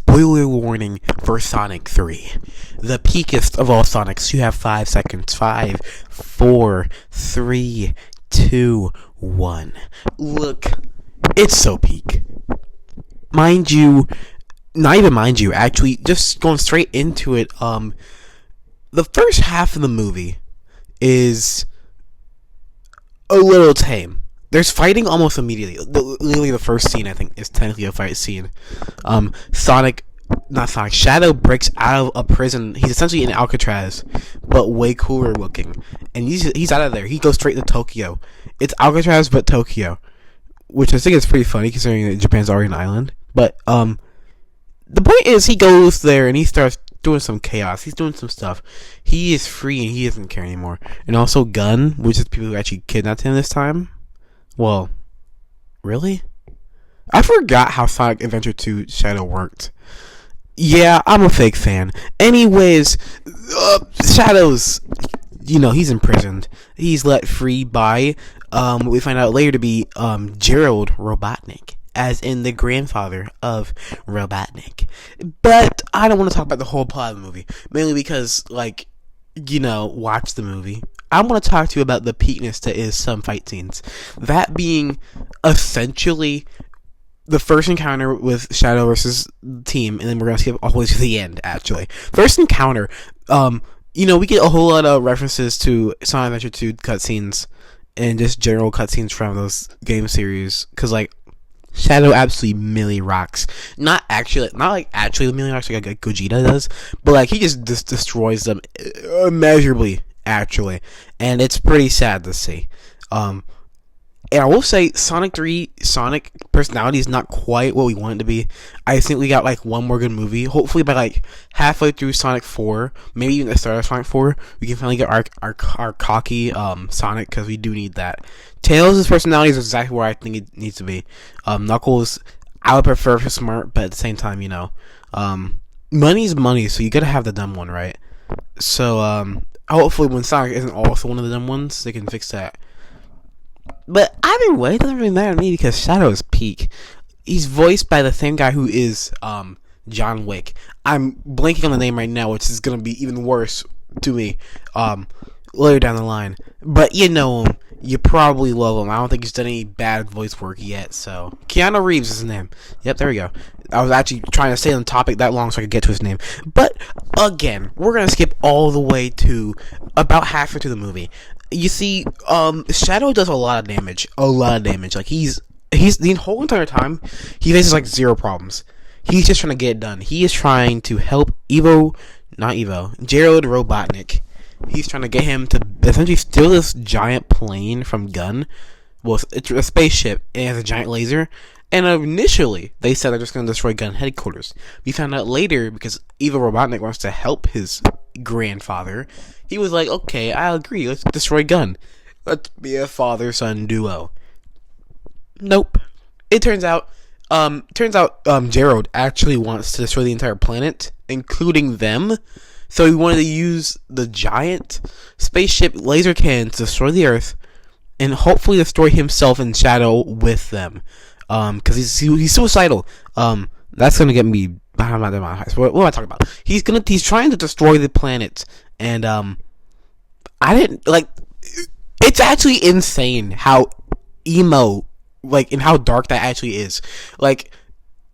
Spoiler warning for Sonic 3. The peakest of all Sonics. You have 5 seconds. 5, 4, 3, 2, 1. Look, it's so peak. Mind you, not even mind you, actually, just going straight into it, the first half of the movie is a little tame. There's fighting almost immediately. Literally, the first scene, I think, is technically a fight scene. Shadow breaks out of a prison. He's essentially in Alcatraz, but way cooler looking. And he's out of there. He goes straight to Tokyo. It's Alcatraz, but Tokyo, which I think is pretty funny considering that Japan's already an island. But the point is, he goes there and he starts doing some chaos. He's doing some stuff. He is free and he doesn't care anymore. And also Gun, which is people who actually kidnapped him this time. Well, really? I forgot how Sonic Adventure 2 Shadow worked. Yeah, I'm a fake fan. Anyways, Shadow's, he's imprisoned. He's let free by, we find out later to be, Gerald Robotnik, as in the grandfather of Robotnik. But I don't want to talk about the whole plot of the movie, mainly because, watch the movie. I want to talk to you about the peakness that is some fight scenes. That being essentially the first encounter with Shadow versus the team, and then we're going to skip all the way to the end, actually. First encounter, we get a whole lot of references to Sonic Adventure 2 cutscenes and just general cutscenes from those game series, because, Shadow absolutely milli rocks. Not actually milli rocks like Gogeta does, but, he just destroys them immeasurably, actually, and it's pretty sad to see. And I will say, Sonic personality is not quite what we want it to be. I think we got one more good movie. Hopefully by halfway through Sonic 4, maybe even the start of Sonic 4, we can finally get our cocky Sonic, because we do need that. Tails' personality is exactly where I think it needs to be. Knuckles, I would prefer for smart, but at the same time, money's money, so you gotta have the dumb one, right? So hopefully when Sonic isn't also one of the dumb ones, they can fix that. But either way, it doesn't really matter to me because Shadow is peak. He's voiced by the same guy who is John Wick. I'm blanking on the name right now, which is gonna be even worse to me later down the line. But you know him. You probably love him. I don't think he's done any bad voice work yet. So Keanu Reeves is his name. Yep, there we go. I was actually trying to stay on the topic that long so I could get to his name. But again, we're gonna skip all the way to about halfway through the movie. You see, Shadow does a lot of damage. He's the whole entire time he faces zero problems. He's just trying to get it done. He is trying to help Gerald Robotnik. He's trying to get him to essentially steal this giant plane from Gun. Well, it's a spaceship and it has a giant laser. And initially, they said they're just going to destroy Gun headquarters. We found out later, because Evil Robotnik wants to help his grandfather, he was like, okay, I agree, let's destroy Gun. Let's be a father-son duo. Nope. It turns out Gerald actually wants to destroy the entire planet, including them. So he wanted to use the giant spaceship laser cannon to destroy the Earth, and hopefully destroy himself and Shadow with them. Because he's suicidal. That's gonna get me. What am I talking about? He's trying to destroy the planet, and I didn't like. It's actually insane how emo, and how dark that actually is.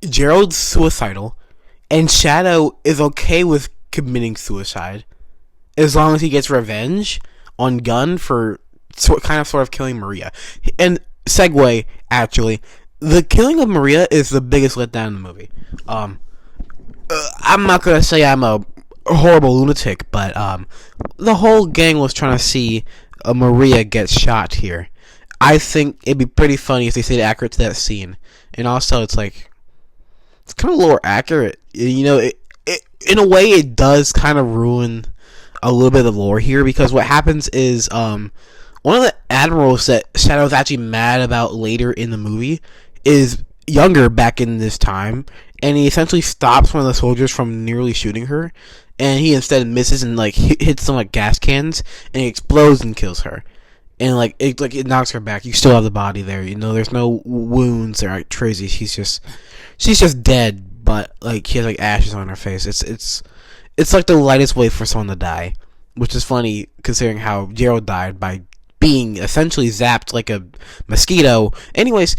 Gerald's suicidal, and Shadow is okay with committing suicide as long as he gets revenge on Gun for sort of killing Maria. And segue, actually, the killing of Maria is the biggest letdown in the movie. I'm not gonna say I'm a horrible lunatic, but the whole gang was trying to see Maria get shot here. I think it'd be pretty funny if they stayed accurate to that scene, and also it's kind of a little accurate. In a way, it does kind of ruin a little bit of the lore here, because what happens is one of the admirals that Shadow's actually mad about later in the movie is younger back in this time, and he essentially stops one of the soldiers from nearly shooting her, and he instead misses and hits some gas cans, and he explodes and kills her. And it knocks her back. You still have the body there. There's no wounds or crazy. She's just dead. but like she has like ashes on her face. It's like the lightest way for someone to die, which is funny considering how Gerald died by being essentially zapped like a mosquito. Anyways,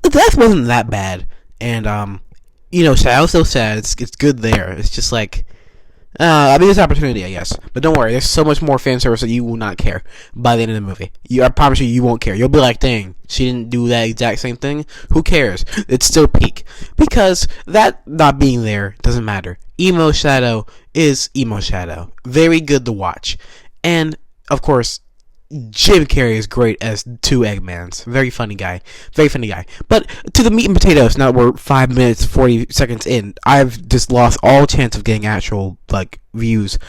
the death wasn't that bad, and I was so sad. It's good there. It's just like. It's an opportunity, I guess. But don't worry, there's so much more fan service that you will not care by the end of the movie. I promise you won't care. You'll be like, dang, she didn't do that exact same thing? Who cares? It's still peak. Because that not being there doesn't matter. Emo Shadow is Emo Shadow. Very good to watch. And, of course, Jim Carrey is great as two Eggmans. Very funny guy. Very funny guy. But to the meat and potatoes, now that we're 5 minutes, 40 seconds in, I've just lost all chance of getting actual, views.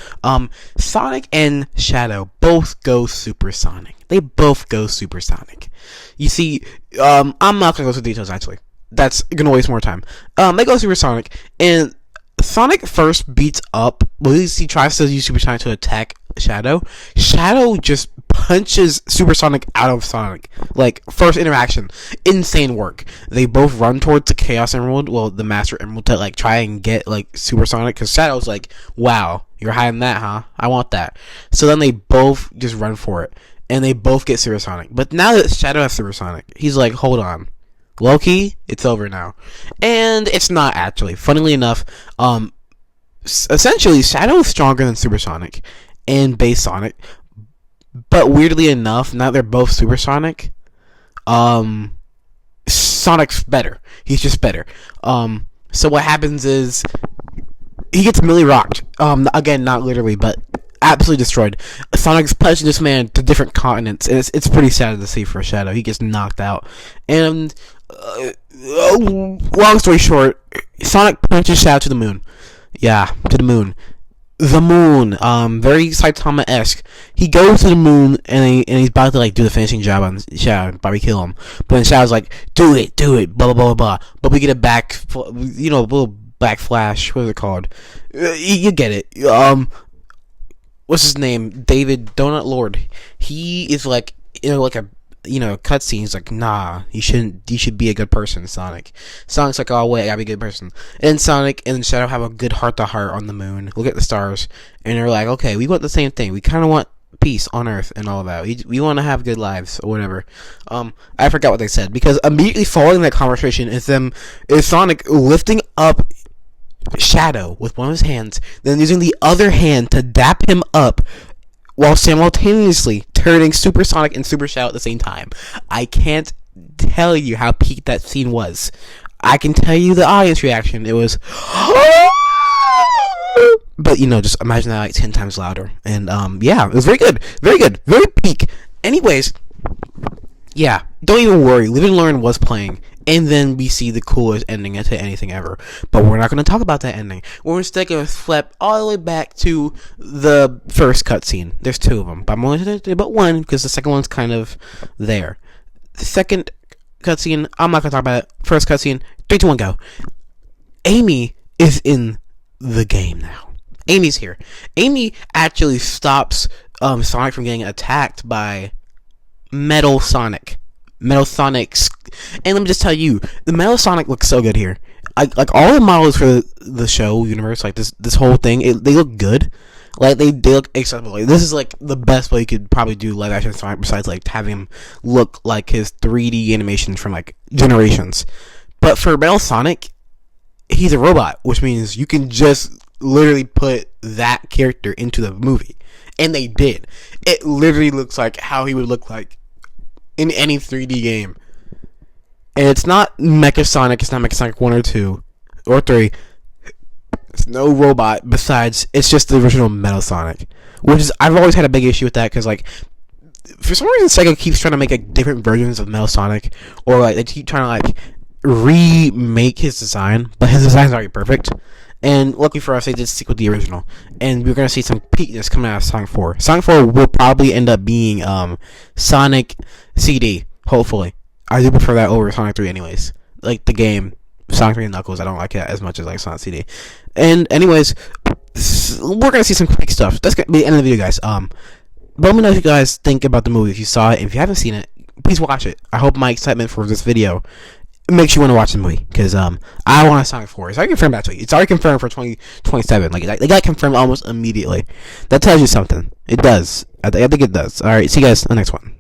Sonic and Shadow both go supersonic. They both go supersonic. You see, I'm not going to go into details, actually. That's going to waste more time. They go supersonic, and Sonic first beats up, at least he tries to use supersonic to attack Shadow. Shadow just punches Supersonic out of Sonic. First interaction. Insane work. They both run towards the Chaos Emerald, the Master Emerald, to, try and get, Supersonic, because Shadow's like, wow, you're hiding that, huh? I want that. So then they both just run for it, and they both get Supersonic. But now that Shadow has Supersonic, he's like, hold on. Low-key, it's over now. And it's not, actually. Funnily enough, essentially, Shadow is stronger than Supersonic and Base Sonic, but weirdly enough, now they're both supersonic. Sonic's better. He's just better. So what happens is he gets Millie rocked. Again, not literally, but absolutely destroyed. Sonic's punching this man to different continents, and it's pretty sad to see for Shadow. He gets knocked out, and long story short, Sonic punches Shadow to the moon. Yeah, to the moon. The moon, very Saitama-esque. He goes to the moon, and he's about to, do the finishing job on Shadow, probably kill him. But then Shadow's like, do it, blah, blah, blah, blah. But we get a little back flash, what is it called? You get it. What's his name? David Donut Lord. He is a cutscene. He's like, nah, you should be a good person, Sonic. Sonic's like, oh wait, I gotta be a good person. And Sonic and Shadow have a good heart-to-heart on the moon, look at the stars, and they're like, okay, we want the same thing. We kind of want peace on Earth and all that. We want to have good lives, or whatever. I forgot what they said, because immediately following that conversation is Sonic lifting up Shadow with one of his hands, then using the other hand to dap him up, while simultaneously turning Supersonic and Super Shadow at the same time. I can't tell you how peak that scene was. I can tell you the audience reaction. It was... But, just imagine that 10 times louder. And, yeah, it was very good. Very good. Very peak. Anyways, yeah, don't even worry. Live and Learn was playing. And then we see the coolest ending to anything ever. But we're not going to talk about that ending. We're instead going to flip all the way back to the first cutscene. There's two of them. But I'm only going to do but one, because the second one's kind of there. The second cutscene, I'm not going to talk about it. First cutscene, 3, 2, 1, go. Amy is in the game now. Amy's here. Amy actually stops Sonic from getting attacked by Metal Sonic. Metal Sonic's, and let me just tell you, the Metal Sonic looks so good here. All the models for the show universe, this whole thing, they look good. They look acceptable. This is the best way you could probably do live action Sonic, besides having him look like his 3D animations from Generations. But for Metal Sonic, he's a robot, which means you can just literally put that character into the movie, and they did. It literally looks like how he would look like in any 3D game. And it's not Mecha Sonic, it's not Mecha Sonic 1 or 2 or 3. It's no robot besides, it's just the original Metal Sonic. Which is, I've always had a big issue with that, because for some reason Sega keeps trying to make different versions of Metal Sonic, or they keep trying to remake his design, but his design's already perfect. And luckily for us, they did stick with the original. And we're going to see some peakness coming out of Sonic 4. Sonic 4 will probably end up being Sonic CD, hopefully. I do prefer that over Sonic 3 anyways. The game, Sonic 3 and Knuckles, I don't like it as much as Sonic CD. And anyways, we're going to see some quick stuff. That's going to be the end of the video, guys. But let me know if you guys think about the movie. If you saw it, if you haven't seen it, please watch it. I hope my excitement for this video it makes you want to watch the movie because I want a Sonic 4. It's already confirmed actually. It's already confirmed for 2027. Like they got confirmed almost immediately. That tells you something. It does. I think it does. All right. See you guys on the next one.